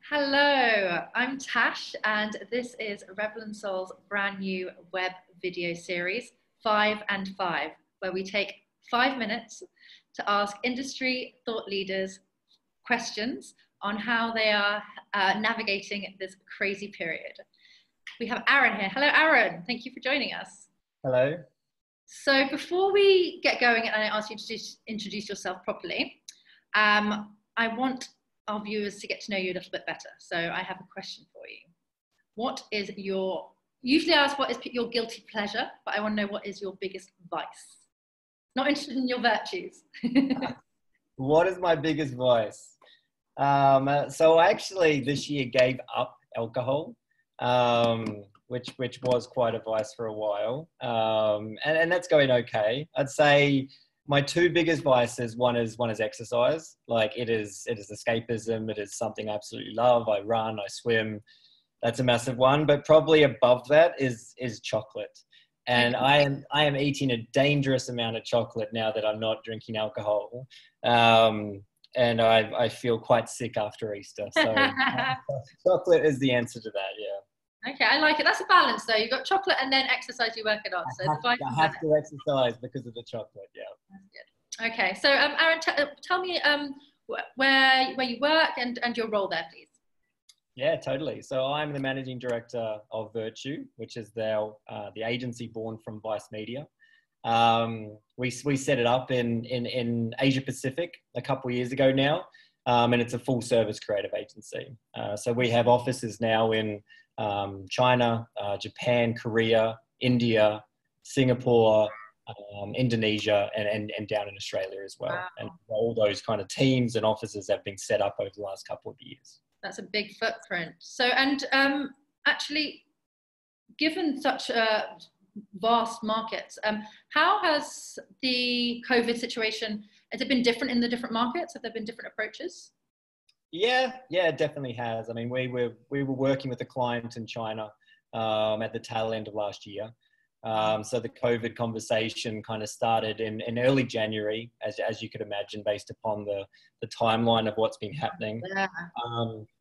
Hello, I'm Tash, and this is Rebel and Soul's brand new web video series, 5 and 5, where we take 5 minutes to ask industry thought leaders questions on how they are navigating this crazy period. We have Aaron here. Hello, Aaron. Thank you for joining us. Hello. So before we get going and I ask you to introduce yourself properly, I want our viewers to get to know you a little bit better. So I have a question for you. Usually I ask what is your guilty pleasure, but I want to know what is your biggest vice? Not interested in your virtues. What is my biggest vice? So I actually this year gave up alcohol, which was quite a vice for a while. And that's going okay. I'd say my two biggest vices, one is exercise. Like it is escapism. It is something I absolutely love. I run, I swim. That's a massive one. But probably above that is chocolate. And I am eating a dangerous amount of chocolate now that I'm not drinking alcohol. And I feel quite sick after Easter. So chocolate is the answer to that, yeah. Okay, I like it. That's a balance though. You've got chocolate and then exercise you work it on. So I have to exercise because of the chocolate, yeah. That's good. Okay, so Aaron, tell me where you work and your role there, please. Yeah, totally. So I'm the managing director of Virtue, which is the agency born from Vice Media. We set it up in Asia Pacific a couple of years ago now, and it's a full service creative agency. So we have offices now in China, Japan, Korea, India, Singapore, Indonesia, and down in Australia as well. Wow. And all those kind of teams and offices have been set up over the last couple of years. That's a big footprint. So, and actually, given such vast markets, how has the COVID situation, has it been different in the different markets? Have there been different approaches? Yeah, it definitely has. I mean, we were working with a client in China at the tail end of last year. So the COVID conversation kind of started in early January, as you could imagine, based upon the timeline of what's been happening. Yeah.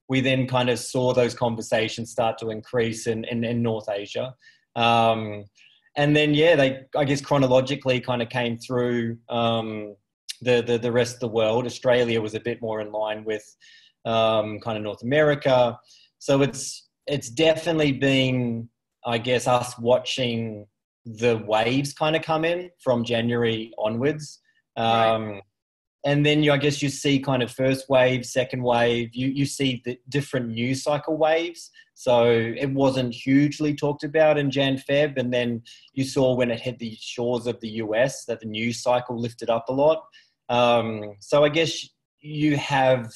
We then kind of saw those conversations start to increase in North Asia. And then, they, I guess, chronologically kind of came through the rest of the world. Australia was a bit more in line with kind of North America. So it's definitely been, I guess, us watching the waves kind of come in from January onwards. Right. And then I guess you see kind of first wave, second wave, you see the different news cycle waves. So it wasn't hugely talked about in Jan, Feb. And then you saw when it hit the shores of the US that the news cycle lifted up a lot. So I guess you have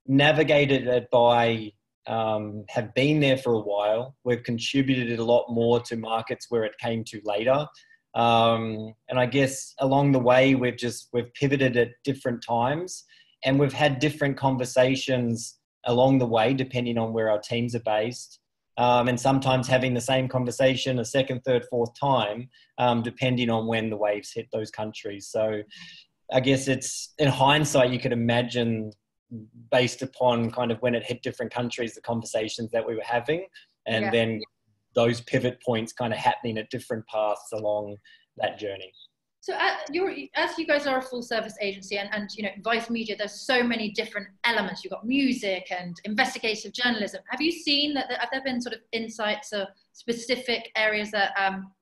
navigated it by have been there for a while. We've contributed a lot more to markets where it came to later. And I guess along the way, we've pivoted at different times and we've had different conversations along the way, depending on where our teams are based. And sometimes having the same conversation a second, third, fourth time, depending on when the waves hit those countries. So I guess it's, in hindsight, you could imagine based upon kind of when it hit different countries, the conversations that we were having, and then those pivot points kind of happening at different paths along that journey. So as you guys are a full service agency and you know, Vice Media, there's so many different elements. You've got music and investigative journalism. Have you seen that, have there been sort of insights or specific areas that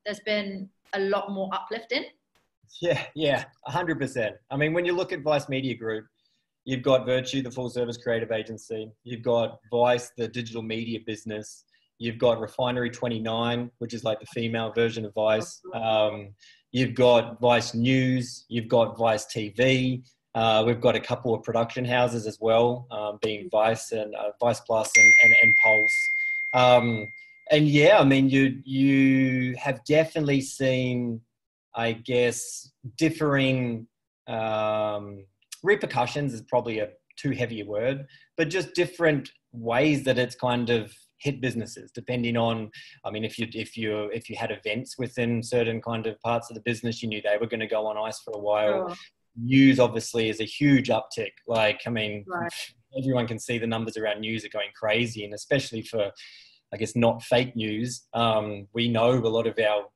there's been a lot more uplift in? Yeah, 100%. I mean, when you look at Vice Media Group, you've got Virtue, the full service creative agency. You've got Vice, the digital media business. You've got Refinery 29, which is like the female version of Vice. You've got Vice News. You've got Vice TV. We've got a couple of production houses as well, being Vice and Vice Plus and Pulse. And yeah, I mean, you have definitely seen, I guess, differing repercussions is probably a too heavy a word, but just different ways that it's kind of hit businesses depending on, I mean, if you had events within certain kind of parts of the business, you knew they were going to go on ice for a while. Oh. news obviously is a huge uptick. Like, I mean, Right. everyone can see the numbers around news are going crazy, and especially for, I guess, not fake news. We know a lot of our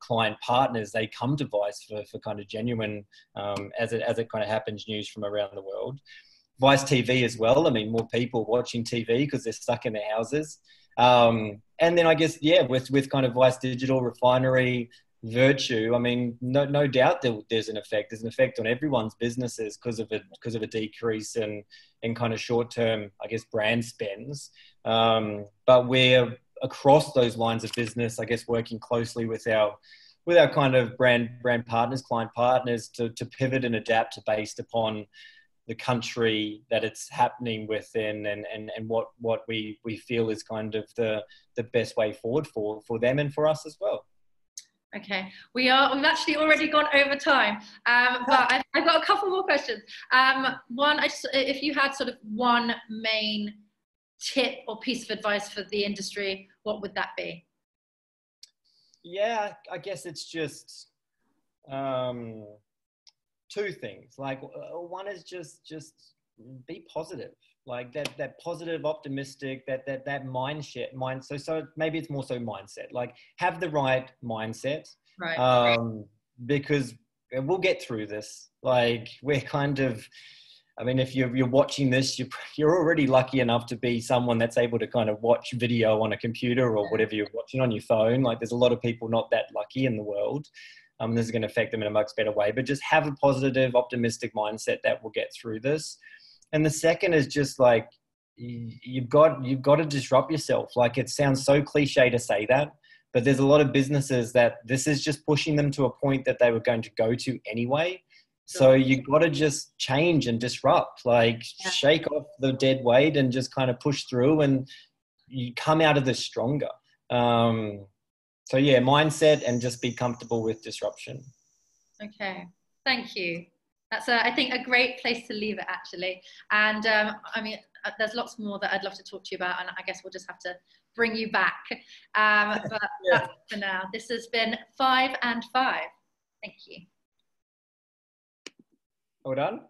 client partners, they come to Vice for kind of genuine, as it kind of happens, news from around the world. Vice TV as well. I mean, more people watching TV because they're stuck in their houses. And then I guess, yeah, with kind of Vice Digital, Refinery, Virtue, I mean, no doubt there's an effect. There's an effect on everyone's businesses because of a decrease in kind of short-term, I guess, brand spends. But we're across those lines of business, I guess, working closely with our kind of brand partners, client partners, to pivot and adapt based upon the country that it's happening within, and what we feel is kind of the best way forward for them and for us as well. Okay, we've actually already gone over time, but I've got a couple more questions. One, if you had sort of one main tip or piece of advice for the industry, what would that be? Yeah, I guess it's just two things. Like, one is just be positive. Like that positive, optimistic, that mindset. So maybe it's more so mindset. Like, have the right mindset, Right. because we'll get through this. Like, we're kind of, I mean, if you're watching this, you're already lucky enough to be someone that's able to kind of watch video on a computer or whatever you're watching on your phone. Like, there's a lot of people not that lucky in the world. This is going to affect them in a much better way. But just have a positive, optimistic mindset that will get through this. And the second is just like, you've got to disrupt yourself. Like, it sounds so cliche to say that, but there's a lot of businesses that this is just pushing them to a point that they were going to go to anyway. So you've got to just change and disrupt, like shake off the dead weight and just kind of push through, and you come out of this stronger. So yeah, mindset, and just be comfortable with disruption. Okay, thank you. That's, I think, a great place to leave it, actually. And I mean, there's lots more that I'd love to talk to you about, and I guess we'll just have to bring you back. But that's it for now. This has been 5 and 5. Thank you. All done?